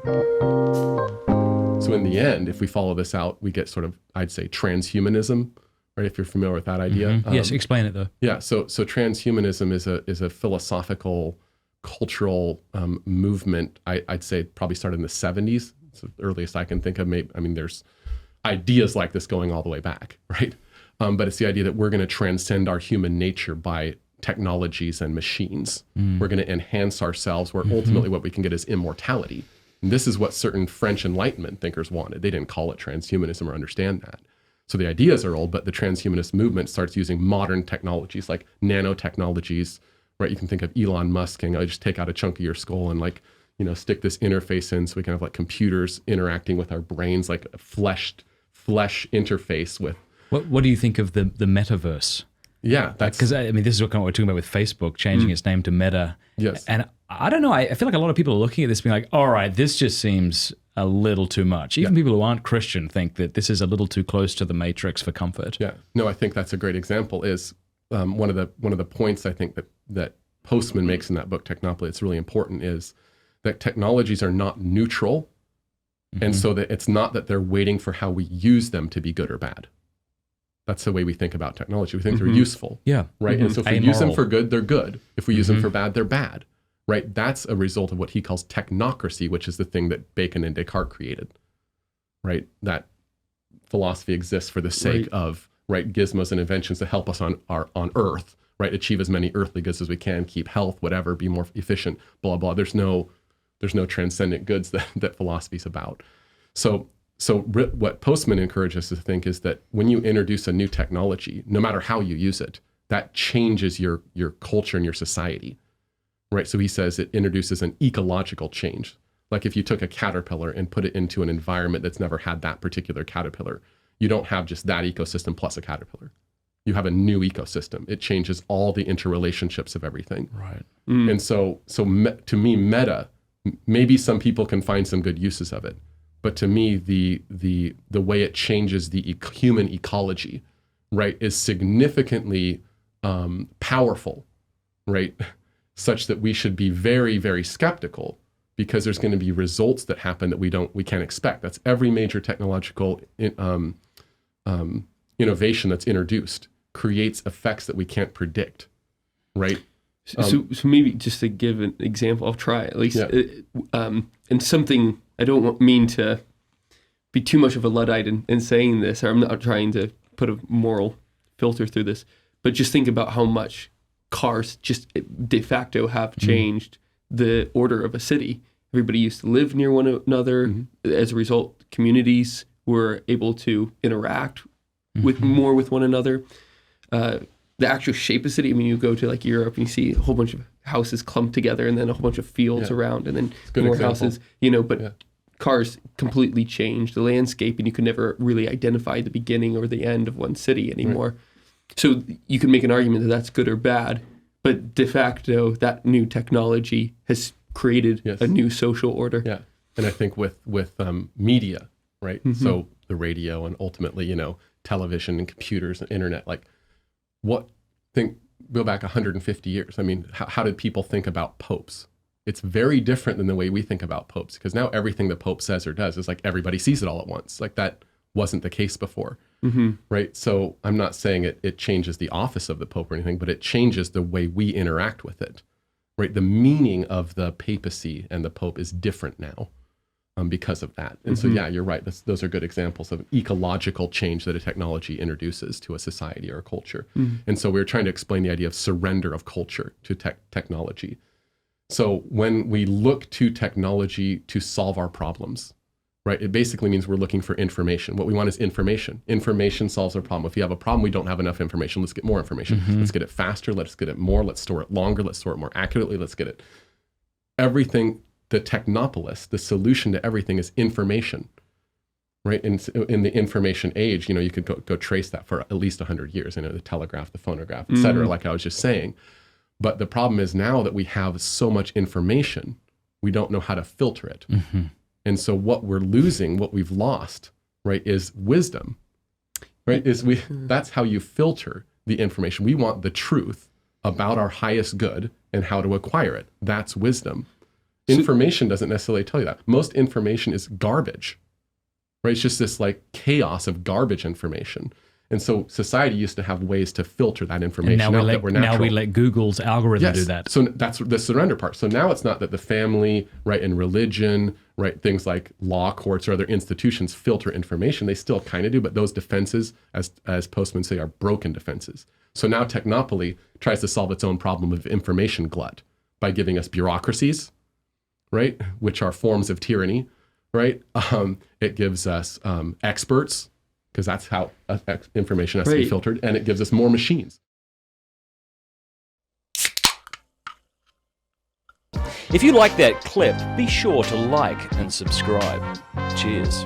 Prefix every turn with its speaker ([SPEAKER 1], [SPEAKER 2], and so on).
[SPEAKER 1] So in the end, if we follow this out, we get sort of, I'd say, transhumanism, right? If you're familiar with that idea.
[SPEAKER 2] Yes, explain it though.
[SPEAKER 1] Yeah, so transhumanism is a philosophical, cultural movement. I'd say probably started in the 70s. It's the earliest I can think of. Maybe, I mean, there's ideas like this going all the way back, right? But it's the idea that we're going to transcend our human nature by technologies and machines. We're going to enhance ourselves, where ultimately what we can get is immortality. And this is what certain French Enlightenment thinkers wanted. They didn't call it transhumanism or understand that. So the ideas are old, but the transhumanist movement starts using modern technologies like nanotechnologies, right? You can think of Elon Musk saying, I just take out a chunk of your skull and stick this interface in, so we can have like computers interacting with our brains, like a flesh interface with.
[SPEAKER 2] What do you think of the metaverse?
[SPEAKER 1] Yeah, that's
[SPEAKER 2] because I mean, this is what we're talking about with Facebook changing its name to Meta.
[SPEAKER 1] Yes,
[SPEAKER 2] and I don't know. I feel like a lot of people are looking at this being like, all right, this just seems a little too much. Even people who aren't Christian think that this is a little too close to the Matrix for comfort.
[SPEAKER 1] Yeah, no, I think that's a great example. Is one of the points I think that Postman makes in that book, Technopoly. It's really important is that technologies are not neutral, and so that it's not that they're waiting for how we use them to be good or bad. That's the way we think about technology. We think they're useful.
[SPEAKER 2] Yeah.
[SPEAKER 1] Right. And so if we use them for good, they're good. If we use them for bad, they're bad. Right. That's a result of what he calls technocracy, which is the thing that Bacon and Descartes created. Right. That philosophy exists for the sake of gizmos and inventions to help us on Earth. Right. Achieve as many earthly goods as we can, keep health, whatever, be more efficient, blah, blah. There's no transcendent goods that philosophy's about. So what Postman encourages us to think is that when you introduce a new technology, no matter how you use it, that changes your culture and your society, right? So he says it introduces an ecological change. Like if you took a caterpillar and put it into an environment that's never had that particular caterpillar, you don't have just that ecosystem plus a caterpillar. You have a new ecosystem. It changes all the interrelationships of everything.
[SPEAKER 2] Right.
[SPEAKER 1] And so to me, meta, maybe some people can find some good uses of it. But to me, the way it changes the human ecology, right, is significantly powerful, right, such that we should be very, very skeptical, because there's going to be results that happen that we can't expect. That's every major technological innovation that's introduced creates effects that we can't predict, right?
[SPEAKER 3] So maybe just to give an example, I'll try at least, and something. I don't mean to be too much of a Luddite in saying this, or I'm not trying to put a moral filter through this, but just think about how much cars just de facto have changed the order of a city. Everybody used to live near one another. As a result, communities were able to interact with one another. The actual shape of city, I mean, you go to like Europe and you see a whole bunch of houses clumped together and then a whole bunch of fields around and then more houses, but cars completely changed the landscape, and you could never really identify the beginning or the end of one city anymore. Right. So you can make an argument that that's good or bad, but de facto, that new technology has created a new social order.
[SPEAKER 1] Yeah, and I think with media, right? So the radio and ultimately, television and computers and internet, go back 150 years. I mean, how did people think about popes? It's very different than the way we think about popes, because now everything the Pope says or does is like everybody sees it all at once. Like that wasn't the case before, right? So I'm not saying it changes the office of the Pope or anything, but it changes the way we interact with it, right? The meaning of the papacy and the Pope is different now because of that. And so, yeah, you're right. Those are good examples of ecological change that a technology introduces to a society or a culture. And so we're trying to explain the idea of surrender of culture to technology. So when we look to technology to solve our problems, right, it basically means we're looking for information. What we want is information. Information solves our problem. If you have a problem, we don't have enough information. Let's get more information. Let's get it faster. Let's get it more. Let's store it longer. Let's store it more accurately. Let's get it. Everything, the technopolis, the solution to everything is information, right? In the information age, you could go trace that for at least 100 years, the telegraph, the phonograph, et cetera, like I was just saying. But the problem is now that we have so much information, we don't know how to filter it. And so what we're losing, what we've lost, right, is wisdom, right? That's how you filter the information. We want the truth about our highest good and how to acquire it. That's wisdom. Information doesn't necessarily tell you that. Most information is garbage, right? It's just this like chaos of garbage information. And so society used to have ways to filter that information
[SPEAKER 2] And
[SPEAKER 1] out that were natural.
[SPEAKER 2] now we let Google's algorithm
[SPEAKER 1] Yes.
[SPEAKER 2] do that.
[SPEAKER 1] So that's the surrender part. So now it's not that the family, right, and religion, right, things like law courts or other institutions filter information. They still kind of do, but those defenses, as postmen say, are broken defenses. So now technopoly tries to solve its own problem of information glut by giving us bureaucracies, right, which are forms of tyranny, right? It gives us experts, because that's how information has to be filtered, and it gives us more machines.
[SPEAKER 4] If you like that clip, be sure to like and subscribe. Cheers.